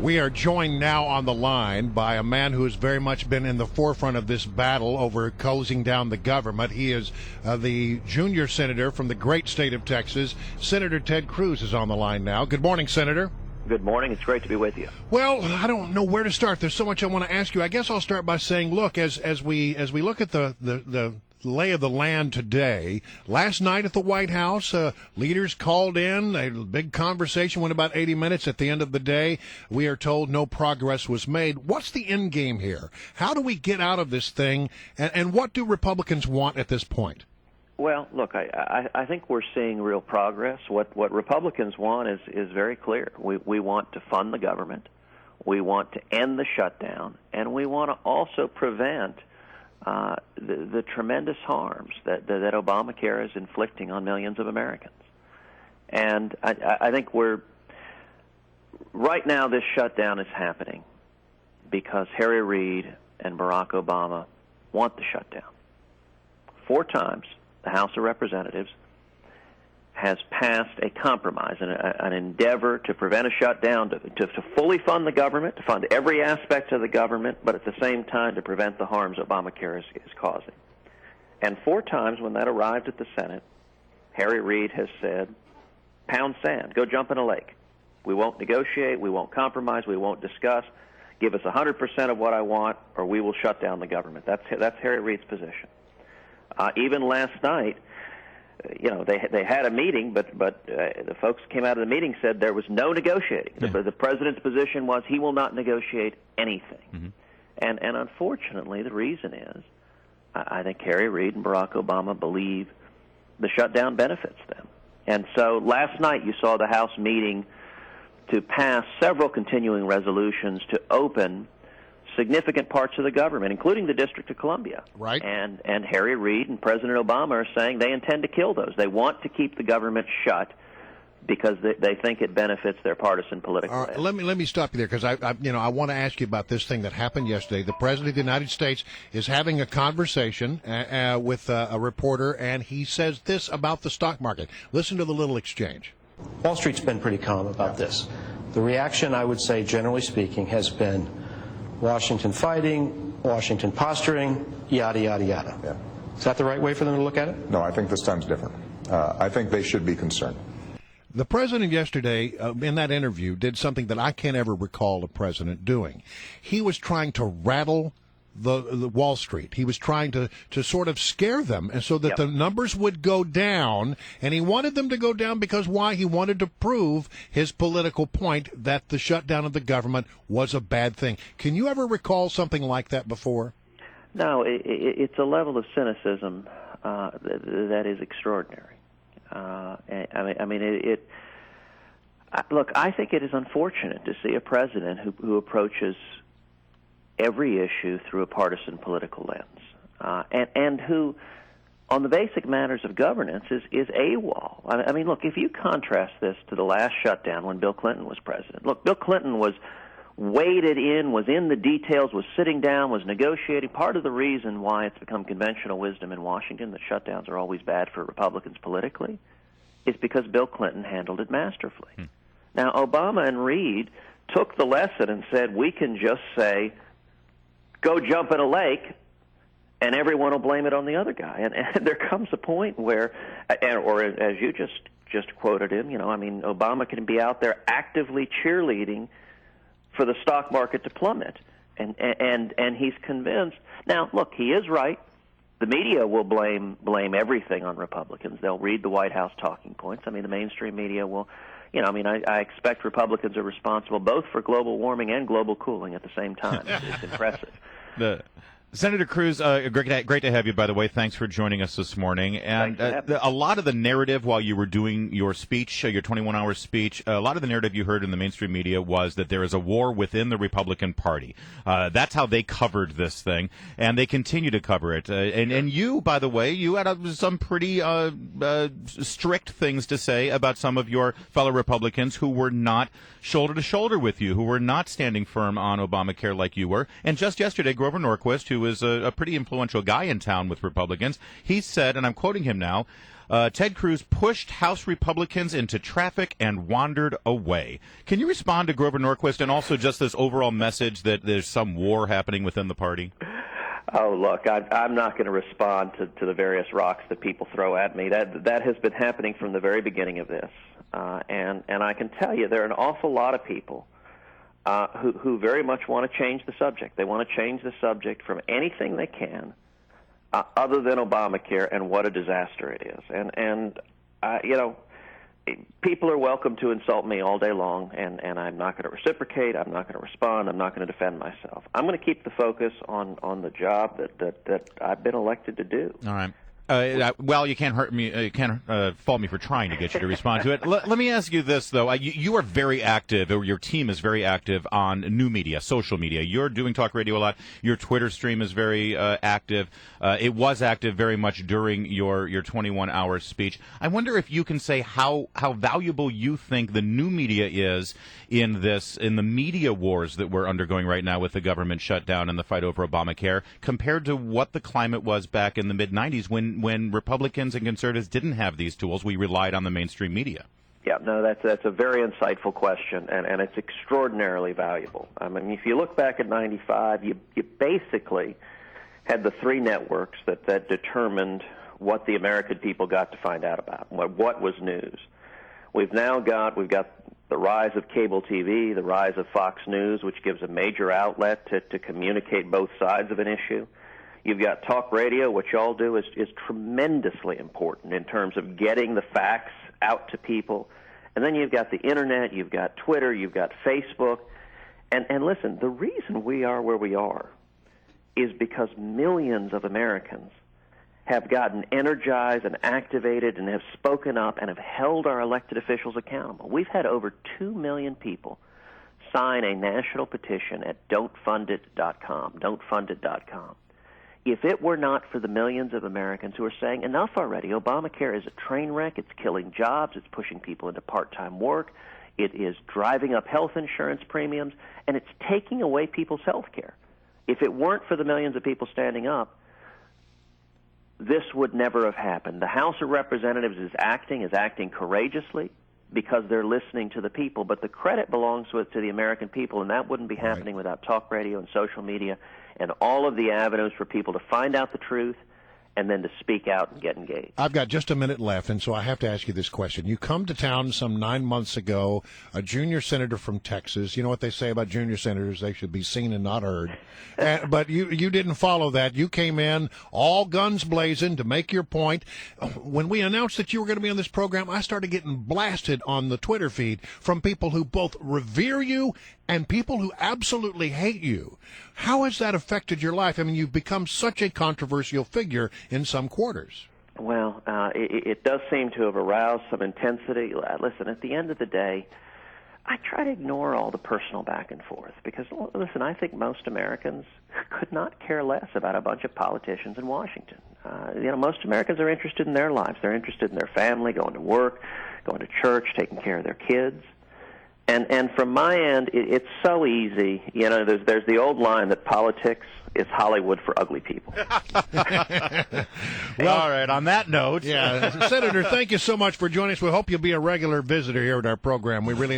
We are joined now on the line by a man who has very much been in the forefront of this battle over closing down the government. He is the junior senator from the great state of Texas. Senator Ted Cruz is on the line now. Good morning, Senator. Good morning. It's great to be with you. Well, I don't know where to start. There's so much I want to ask you. I guess I'll start by saying, look, as we look at the lay of the land today, last night at the White House, leaders called in. A big conversation went about 80 minutes. At the end of the day, we are told no progress was made. What's the end game here? How do we get out of this thing, and what do Republicans want at this point? Well, look, I think we're seeing real progress. What Republicans want is very clear. We want to fund the government. We want to end the shutdown, and we want to also prevent the tremendous harms that Obamacare is inflicting on millions of Americans. And I think right now this shutdown is happening because Harry Reid and Barack Obama want the shutdown. 4 times the House of Representatives has passed a compromise, an endeavor to prevent a shutdown, to fully fund the government, to fund every aspect of the government, but at the same time to prevent the harms Obamacare is causing. And 4 times when that arrived at the Senate, Harry Reid has said, pound sand, go jump in a lake. We won't negotiate, we won't compromise, we won't discuss. Give us 100% of what I want, or we will shut down the government. That's Harry Reid's position. Even last night, they had a meeting, but the folks who came out of the meeting said there was no negotiating. Yeah. The president's position was he will not negotiate anything. Mm-hmm. And unfortunately, the reason is I think Harry Reid and Barack Obama believe the shutdown benefits them. And so last night you saw the House meeting to pass several continuing resolutions to open significant parts of the government, including the District of Columbia. Right. And Harry Reid and President Obama are saying they intend to kill those. They want to keep the government shut because they think it benefits their partisan political. Let me stop you there because I want to ask you about this thing that happened yesterday. The President of the United States is having a conversation with a reporter, and he says this about the stock market. Listen to the little exchange. Wall Street's been pretty calm about this. The reaction, I would say, generally speaking, has been Washington fighting, Washington posturing, yada, yada, yada. Yeah. Is that the right way for them to look at it? No, I think this time's different. I think they should be concerned. The president yesterday, in that interview, did something that I can't ever recall a president doing. He was trying to rattle the Wall Street. He was trying to sort of scare them, and so that the numbers would go down, and he wanted them to go down because why? He wanted to prove his political point that the shutdown of the government was a bad thing. Can you ever recall something like that before? No, it's a level of cynicism that is extraordinary. Look, I think it is unfortunate to see a president who approaches every issue through a partisan political lens, and who, on the basic matters of governance, is AWOL. I mean, look, if you contrast this to the last shutdown when Bill Clinton was president, look, Bill Clinton was waded in, was in the details, was sitting down, was negotiating. Part of the reason why it's become conventional wisdom in Washington that shutdowns are always bad for Republicans politically is because Bill Clinton handled it masterfully. Now, Obama and Reid took the lesson and said, we can just say, go jump in a lake, and everyone will blame it on the other guy. And there comes a point where, or as you just quoted him, Obama can be out there actively cheerleading for the stock market to plummet, and he's convinced. Now, look, he is right. The media will blame everything on Republicans. They'll read the White House talking points. The mainstream media will. I expect Republicans are responsible both for global warming and global cooling at the same time. It's impressive. Senator Cruz, great to have you, by the way. Thanks for joining us this morning. And a lot of the narrative while you were doing your speech, your 21-hour speech, a lot of the narrative you heard in the mainstream media was that there is a war within the Republican Party. That's how they covered this thing, and they continue to cover it. And you, by the way, you had some pretty strict things to say about some of your fellow Republicans who were not shoulder to shoulder with you, who were not standing firm on Obamacare like you were. And just yesterday, Grover Norquist, who is a pretty influential guy in town with Republicans, he said, and I'm quoting him now, Ted Cruz pushed House Republicans into traffic and wandered away. Can you respond to Grover Norquist and also just this overall message that there's some war happening within the party? Oh, look, I'm not going to respond to the various rocks that people throw at me. That has been happening from the very beginning of this. And I can tell you there are an awful lot of people who very much want to change the subject. They want to change the subject from anything they can other than Obamacare and what a disaster it is. And you know, people are welcome to insult me all day long, and I'm not going to reciprocate. I'm not going to respond. I'm not going to defend myself. I'm going to keep the focus on the job that I've been elected to do. All right. Well, you can't hurt me. You can't fault me for trying to get you to respond to it. Let me ask you this, though. You are very active, or your team is very active on new media, social media. You're doing talk radio a lot. Your Twitter stream is very active. It was active very much during your 21-hour speech. I wonder if you can say how valuable you think the new media is in the media wars that we're undergoing right now with the government shutdown and the fight over Obamacare, compared to what the climate was back in the mid-'90s when Republicans and conservatives didn't have these tools. We relied on the mainstream media. Yeah, no, that's a very insightful question, and it's extraordinarily valuable. I mean, if you look back at '95, you basically had the three networks that determined what the American people got to find out about, what was news. We've got the rise of cable TV, the rise of Fox News, which gives a major outlet to communicate both sides of an issue. You've got talk radio, which y'all do is tremendously important in terms of getting the facts out to people. And then you've got the Internet, you've got Twitter, you've got Facebook. And listen, the reason we are where we are is because millions of Americans have gotten energized and activated and have spoken up and have held our elected officials accountable. We've had over 2 million people sign a national petition at don'tfundit.com, don'tfundit.com. If it were not for the millions of Americans who are saying, enough already, Obamacare is a train wreck, it's killing jobs, it's pushing people into part-time work, it is driving up health insurance premiums, and it's taking away people's health care. If it weren't for the millions of people standing up, this would never have happened. The House of Representatives is acting courageously because they're listening to the people, but the credit belongs to the American people, and that wouldn't be happening without talk radio and social media and all of the avenues for people to find out the truth and then to speak out and get engaged. I've got just a minute left, and so I have to ask you this question. You come to town some 9 months ago, a junior senator from Texas. You know what they say about junior senators? They should be seen and not heard. But you didn't follow that. You came in all guns blazing to make your point. When we announced that you were going to be on this program, I started getting blasted on the Twitter feed from people who both revere you and people who absolutely hate you. How has that affected your life? I mean, you've become such a controversial figure in some quarters. Well, it does seem to have aroused some intensity. Listen, at the end of the day, I try to ignore all the personal back and forth because, listen, I think most Americans could not care less about a bunch of politicians in Washington. Most Americans are interested in their lives. They're interested in their family, going to work, going to church, taking care of their kids. And from my end, it's so easy. You know, there's the old line that politics is Hollywood for ugly people. Well, all right, on that note. Yeah, Senator, thank you so much for joining us. We hope you'll be a regular visitor here at our program. We really